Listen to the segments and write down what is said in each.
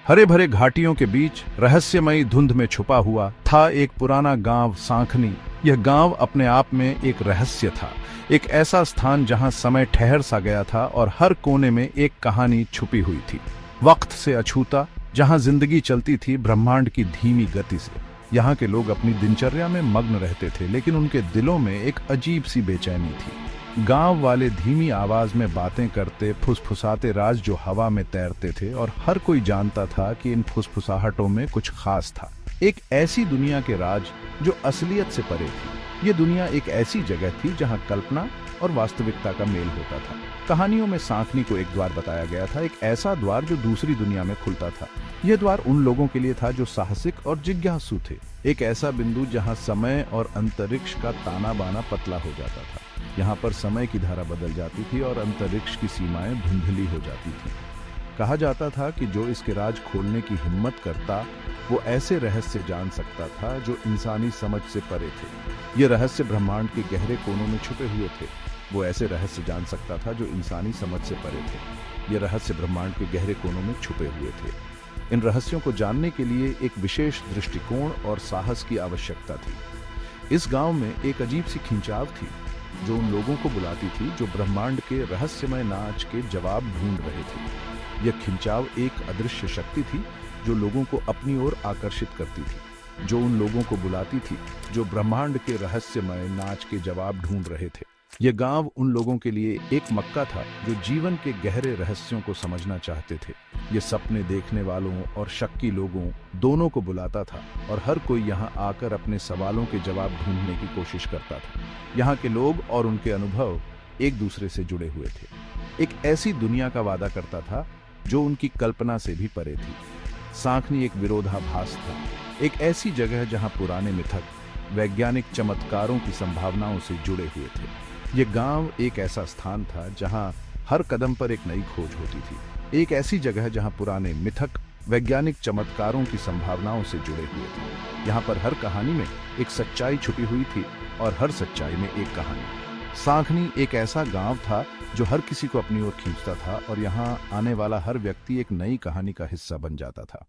हरे भरे घाटियों के बीच रहस्यमयी धुंध में छुपा हुआ था एक पुराना गांव सांखनी। यह गांव अपने आप में एक रहस्य था, एक ऐसा स्थान जहां समय ठहर सा गया था और हर कोने में एक कहानी छुपी हुई थी। वक्त से अछूता, जहां जिंदगी चलती थी ब्रह्मांड की धीमी गति से। यहाँ के लोग अपनी दिनचर्या में मग्न रहते थे, लेकिन उनके दिलों में एक अजीब सी बेचैनी थी। गांव वाले धीमी आवाज में बातें करते, फुसफुसाते राज जो हवा में तैरते थे, और हर कोई जानता था कि इन फुसफुसाहटों में कुछ खास था। एक ऐसी दुनिया के राज जो असलियत से परे थी। ये दुनिया एक ऐसी जगह थी जहां कल्पना और वास्तविकता का मेल होता था। कहानियों में सांखनी को एक द्वार बताया गया था, एक ऐसा द्वार जो दूसरी दुनिया में खुलता था। यह द्वार उन लोगों के लिए था जो साहसिक और जिज्ञासु थे। एक ऐसा बिंदु जहां समय और अंतरिक्ष का ताना बाना पतला हो जाता था। यहाँ पर समय की धारा बदल जाती थी और अंतरिक्ष की सीमाएं धुंधली हो जाती थी। कहा जाता था कि जो इसके राज खोलने की हिम्मत करता, वो ऐसे रहस्य जान सकता था जो इंसानी समझ से परे थे। ये रहस्य ब्रह्मांड के गहरे कोनों में छुपे हुए थे। वो ऐसे रहस्य जान सकता था जो इंसानी समझ से परे थे। ये रहस्य ब्रह्मांड के गहरे कोनों में छुपे हुए थे। इन रहस्यों को जानने के लिए एक विशेष दृष्टिकोण और साहस की आवश्यकता थी। इस गांव में एक अजीब सी खिंचाव थी जो उन लोगों को बुलाती थी जो ब्रह्मांड के रहस्यमय नाच के जवाब ढूंढ रहे थे। यह खिंचाव एक अदृश्य शक्ति थी जो लोगों को अपनी ओर आकर्षित करती थी, जो उन लोगों को बुलाती थी जो ब्रह्मांड के रहस्यमय नाच के जवाब ढूंढ रहे थे। यह गांव उन लोगों के लिए एक मक्का था जो जीवन के गहरे रहस्यों को समझना चाहते थे। ये सपने देखने वालों और शक्की लोगों दोनों को बुलाता था, और हर कोई यहाँ आकर अपने सवालों के जवाब ढूंढने की कोशिश करता था। यहाँ के लोग और उनके अनुभव एक दूसरे से जुड़े हुए थे। एक ऐसी दुनिया का वादा करता था जो उनकी कल्पना से भी परे थी। सांखनी एक विरोधाभास था, एक ऐसी जगह जहाँ पुराने मिथक वैज्ञानिक चमत्कारों की संभावनाओं से जुड़े हुए थे। ये गांव एक ऐसा स्थान था जहां हर कदम पर एक नई खोज होती थी। एक ऐसी जगह जहां पुराने मिथक वैज्ञानिक चमत्कारों की संभावनाओं से जुड़े हुए थे। यहाँ पर हर कहानी में एक सच्चाई छुपी हुई थी और हर सच्चाई में एक कहानी। सांखनी एक ऐसा गांव था जो हर किसी को अपनी ओर खींचता था, और यहाँ आने वाला हर व्यक्ति एक नई कहानी का हिस्सा बन जाता था।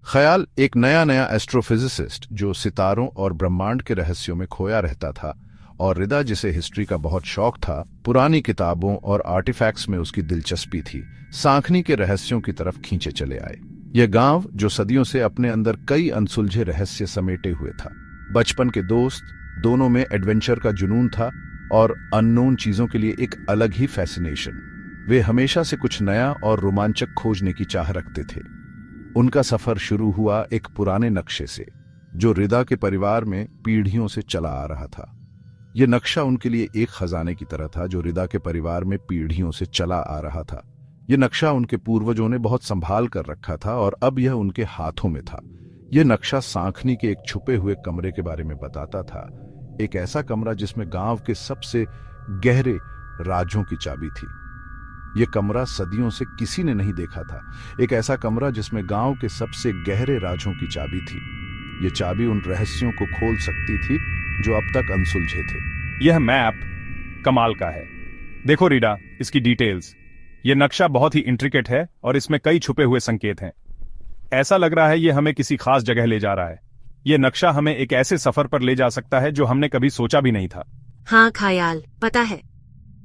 ख्याल एक नया एस्ट्रोफिजिसिस्ट जो सितारों और ब्रह्मांड के रहस्यों में खोया रहता था, और रिदा जिसे हिस्ट्री का बहुत शौक था, पुरानी किताबों और आर्टिफैक्ट्स में उसकी दिलचस्पी थी, सांखनी के रहस्यों की तरफ खींचे चले आए। यह गांव जो सदियों से अपने अंदर कई अनसुलझे रहस्य समेटे हुए था। बचपन के दोस्त दोनों में एडवेंचर का जुनून था और अननोन चीजों के लिए एक अलग ही फैसिनेशन। वे हमेशा से कुछ नया और रोमांचक खोजने की चाह रखते थे। उनका सफर शुरू हुआ एक पुराने नक्शे से जो रिदा के परिवार में पीढ़ियों से चला आ रहा था। यह नक्शा उनके लिए एक खजाने की तरह था जो रिदा के परिवार में पीढ़ियों से चला आ रहा था। यह नक्शा उनके पूर्वजों ने बहुत संभाल कर रखा था और अब यह उनके हाथों में था। यह नक्शा सांखनी के एक छुपे हुए कमरे के बारे में बताता था, एक ऐसा कमरा जिसमें गांव के सबसे गहरे राजों की चाबी थी। यह कमरा सदियों से किसी ने नहीं देखा था, एक ऐसा कमरा जिसमें गांव के सबसे गहरे राजों की चाबी थी। यह चाबी उन रहस्यों को खोल सकती थी जो अब तक अनसुलझे थे। यह मैप कमाल का है। देखो रीडा, इसकी डिटेल्स। यह नक्शा बहुत ही इंट्रिकेट है और इसमें कई छुपे हुए संकेत हैं। ऐसा लग रहा है यह हमें किसी खास जगह ले जा रहा है। यह नक्शा हमें एक ऐसे सफर पर ले जा सकता है जो हमने कभी सोचा भी नहीं था। हाँ ख्याल, पता है,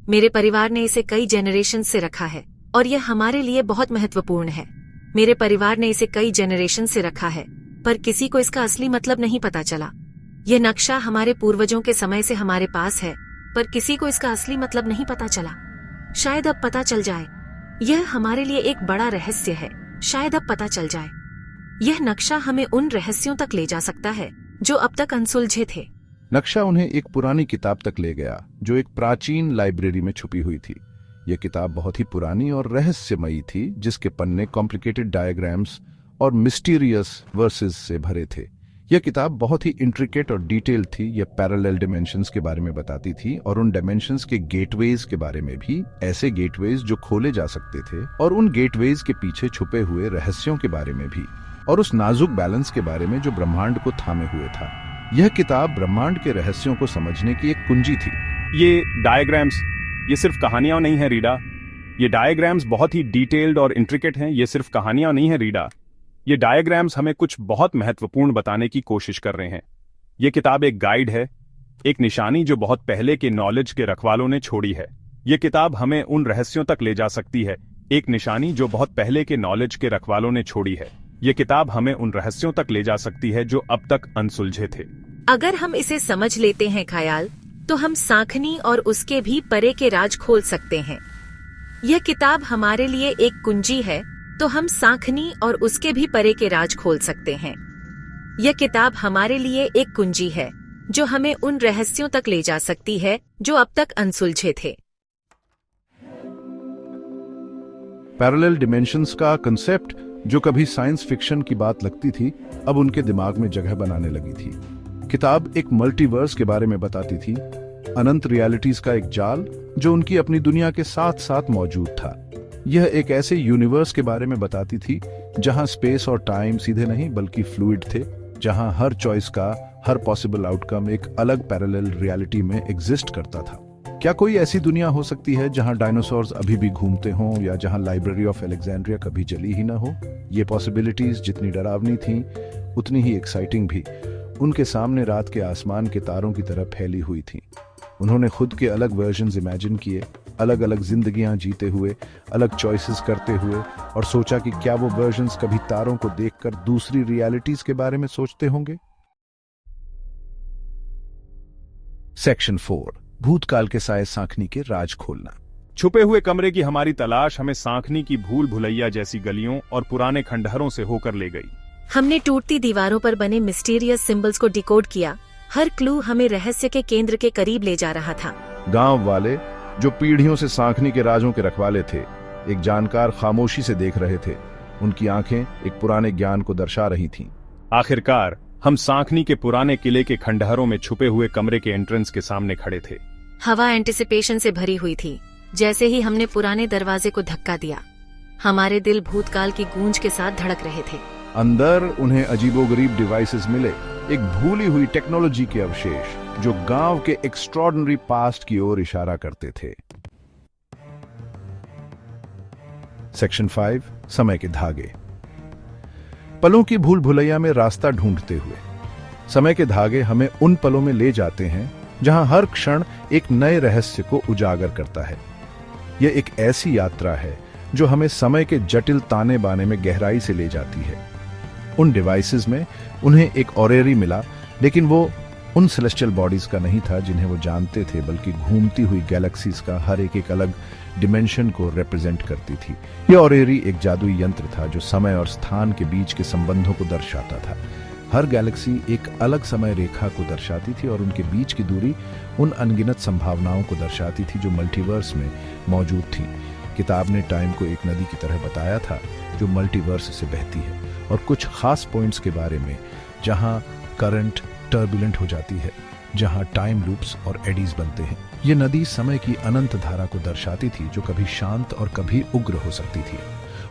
मेरे परिवार ने इसे कई जेनरेशन से रखा है और यह हमारे लिए बहुत महत्वपूर्ण है। मेरे परिवार ने इसे कई जेनरेशन से रखा है, पर किसी को इसका असली मतलब नहीं पता चला। यह नक्शा हमारे पूर्वजों के समय से हमारे पास है, पर किसी को इसका असली मतलब नहीं पता चला। शायद अब पता चल जाए। यह हमारे लिए एक बड़ा रहस्य है, शायद अब पता चल जाए। यह नक्शा हमें उन रहस्यों तक ले जा सकता है जो अब तक अनसुलझे थे। नक्शा उन्हें एक पुरानी किताब तक ले गया जो एक प्राचीन लाइब्रेरी में छुपी हुई थी। यह किताब बहुत ही पुरानी और रहस्यमयी थी, जिसके पन्ने कॉम्प्लिकेटेड डायग्राम्स और मिस्टीरियस वर्सेस से भरे थे। यह किताब बहुत ही इंट्रिकेट और डिटेल्ड थी। यह पैरेलल डिमेंशंस के बारे में बताती थी और उन डिमेंशंस के गेटवेज के बारे में भी, ऐसे गेटवेज जो खोले जा सकते थे, और उन गेटवेज के पीछे छुपे हुए रहस्यों के बारे में भी, और उस नाजुक बैलेंस के बारे में जो ब्रह्मांड को थामे हुए था। यह किताब ब्रह्मांड के रहस्यों को समझने की एक कुंजी थी। ये डायग्राम्स, ये सिर्फ कहानियां नहीं है रीडा, ये डायग्राम्स बहुत ही डिटेल्ड और इंट्रिकेट हैं, ये सिर्फ कहानियां नहीं है रीडा। ये डायग्राम्स हमें कुछ बहुत महत्वपूर्ण बताने की कोशिश कर रहे हैं। ये किताब एक गाइड है, एक निशानी जो बहुत पहले के नॉलेज के रखवालों ने छोड़ी है। ये किताब हमें उन रहस्यों तक ले जा सकती है, एक निशानी जो बहुत पहले के नॉलेज के रखवालों ने छोड़ी है। ये किताब हमें उन रहस्यों तक ले जा सकती है जो अब तक अनसुलझे थे। अगर हम इसे समझ लेते हैं ख्याल, तो हम सांखनी और उसके भी परे के राज खोल सकते हैं। यह किताब हमारे लिए एक कुंजी है, तो हम सांखनी और उसके भी परे के राज खोल सकते हैं। यह किताब हमारे लिए एक कुंजी है जो हमें उन रहस्यों तक ले जा सकती है जो अब तक अनसुलझे थे। पैरेलल डिमेंशंस का कंसेप्ट जो कभी साइंस फिक्शन की बात लगती थी, अब उनके दिमाग में जगह बनाने लगी थी। किताब एक मल्टीवर्स के बारे में बताती थी, अनंत रियलिटीज का एक जाल जो उनकी अपनी दुनिया के साथ साथ मौजूद था। यह एक ऐसे यूनिवर्स के बारे में बताती थी जहां स्पेस और टाइम सीधे नहीं बल्कि फ्लूइड थे, जहां हर चॉइस का हर पॉसिबल आउटकम एक अलग पैरेलल रियलिटी में एग्जिस्ट करता था। क्या कोई ऐसी दुनिया हो सकती है जहां डायनासोर्स अभी भी घूमते हों या जहां लाइब्रेरी ऑफ अलेक्जेंड्रिया कभी जली ही ना हो? ये पॉसिबिलिटीज जितनी डरावनी थीं, उतनी ही एक्साइटिंग भी। उनके सामने रात के आसमान के तारों की तरह फैली हुई थीं। उन्होंने खुद के अलग वर्जन्स इमेजिन किए, अलग अलग जिंदगियां जीते हुए, अलग चॉइसेस करते हुए, और सोचा कि क्या वो वर्जन्स कभी तारों को देखकर दूसरी रियलिटीज के बारे में सोचते होंगे। सेक्शन 4, भूतकाल के साए सांखनी के राज खोलना। छुपे हुए कमरे की हमारी तलाश हमें सांखनी की भूल भुलैया जैसी गलियों और पुराने खंडहरों से होकर ले गई। हमने टूटती दीवारों पर बने मिस्टीरियस सिंबल्स को डिकोड किया। हर क्लू हमें रहस्य के केंद्र के करीब ले जा रहा था। गांव वाले जो पीढ़ियों से सांखनी के राजों के रखवाले थे, एक जानकार खामोशी से देख रहे थे। उनकी आंखें एक पुराने ज्ञान को दर्शा रही थीं। आखिरकार हम सांखनी के पुराने किले के खंडहरों में छुपे हुए कमरे के एंट्रेंस के सामने खड़े थे। हवा एंटिसिपेशन से भरी हुई थी। जैसे ही हमने पुराने दरवाजे को धक्का दिया, हमारे दिल भूतकाल की गूंज के साथ धड़क रहे थे। अंदर उन्हें अजीबोगरीब डिवाइसेस मिले, एक भूली हुई टेक्नोलॉजी के अवशेष जो गांव के एक्स्ट्रॉर्डिनरी पास्ट की ओर इशारा करते थे। सेक्शन 5, समय के धागे। पलों की भूल भुलैया में रास्ता ढूंढते हुए समय के धागे हमें उन पलों में ले जाते हैं जहां हर क्षण एक नए रहस्य को उजागर करता है। यह एक ऐसी यात्रा है जो हमें समय के जटिल ताने बाने में गहराई से ले जाती है। उन डिवाइसेस में उन्हें एक ऑरेरी मिला, लेकिन वो उन सेलेस्टियल बॉडीज का नहीं था जिन्हें वो जानते थे, बल्कि घूमती हुई गैलेक्सीज का हर एक अलग डिमेंशन को रिप्रेजेंट करती थी। यह ऑरेरी एक जादुई यंत्र था जो समय और स्थान के बीच के संबंधों को दर्शाता था। हर गैलेक्सी एक अलग समय रेखा को दर्शाती थी और उनके बीच की दूरी उन अनगिनत संभावनाओं को दर्शाती थी जो मल्टीवर्स में मौजूद थी। किताब ने टाइम को एक नदी की तरह बताया था जो मल्टीवर्स से बहती है, और कुछ खास पॉइंट्स के बारे में जहां करंट टर्बुलेंट हो जाती है, जहां टाइम लूप्स और एडीज बनते हैं। ये नदी समय की अनंत धारा को दर्शाती थी जो कभी शांत और कभी उग्र हो सकती थी।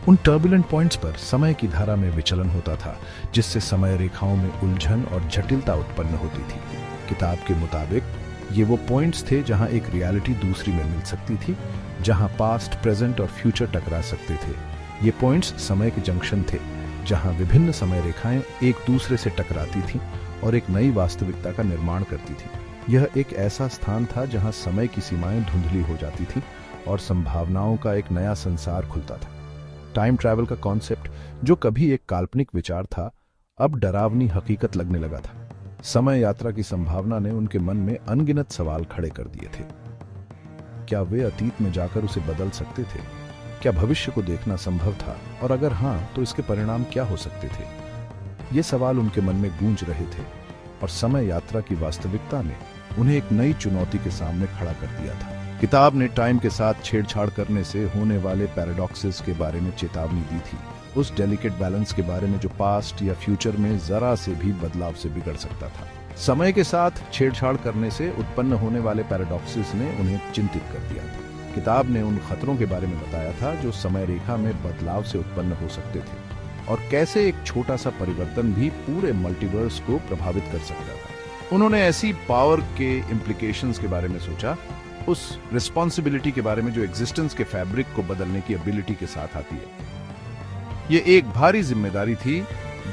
उन टर्बुलेंट पॉइंट्स पर समय की धारा में विचलन होता था, जिससे समय रेखाओं में उलझन और जटिलता उत्पन्न होती थी। किताब के मुताबिक ये वो पॉइंट्स थे जहां एक रियलिटी दूसरी में मिल सकती थी, जहां पास्ट, प्रेजेंट और फ्यूचर टकरा सकते थे। ये पॉइंट्स समय के जंक्शन थे जहां विभिन्न समय रेखाएं एक दूसरे से टकराती थीं और एक नई वास्तविकता का निर्माण करती थी। यह एक ऐसा स्थान था जहां समय की सीमाएं धुंधली हो जाती थीं और संभावनाओं का एक नया संसार खुलता था। टाइम ट्रैवल का कॉन्सेप्ट, जो कभी एक काल्पनिक विचार था, अब डरावनी हकीकत लगने लगा था। समय यात्रा की संभावना ने उनके मन में अनगिनत सवाल खड़े कर दिए थे। क्या वे अतीत में जाकर उसे बदल सकते थे? क्या भविष्य को देखना संभव था? और अगर हां, तो इसके परिणाम क्या हो सकते थे? ये सवाल उनके मन में गूंज रहे थे, और समय यात्रा की वास्तविकता ने उन्हें एक नई चुनौती के सामने खड़ा कर दिया था। किताब ने टाइम के साथ छेड़छाड़ करने से होने वाले पैराडॉक्सेस के बारे में चेतावनी दी थी, उस डेलिकेट बैलेंस के बारे में जो पास्ट या फ्यूचर में जरा से भी बदलाव से बिगड़ सकता था। समय के साथ छेड़छाड़ करने से उत्पन्न होने वाले पैराडॉक्सेस ने उन्हें चिंतित कर दिया था। किताब ने उन खतरों के बारे में बताया था जो समय रेखा में बदलाव से उत्पन्न हो सकते थे, और कैसे एक छोटा सा परिवर्तन भी पूरे मल्टीवर्स को प्रभावित कर सकता था। उन्होंने ऐसी पावर के इम्प्लीकेशंस के बारे में सोचा उस रिस्पॉन्सिबिलिटी के बारे में जो एग्जिस्टेंस के फैब्रिक को बदलने की एबिलिटी के साथ आती है। ये एक भारी जिम्मेदारी थी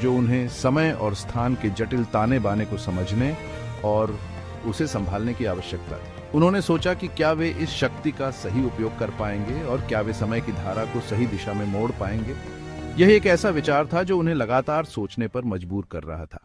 जो उन्हें समय और स्थान के जटिल ताने बाने को समझने और उसे संभालने की आवश्यकता थी। उन्होंने सोचा कि क्या वे इस शक्ति का सही उपयोग कर पाएंगे और क्या वे समय की धारा को सही दिशा में मोड़ पाएंगे। यह एक ऐसा विचार था जो उन्हें लगातार सोचने पर मजबूर कर रहा था।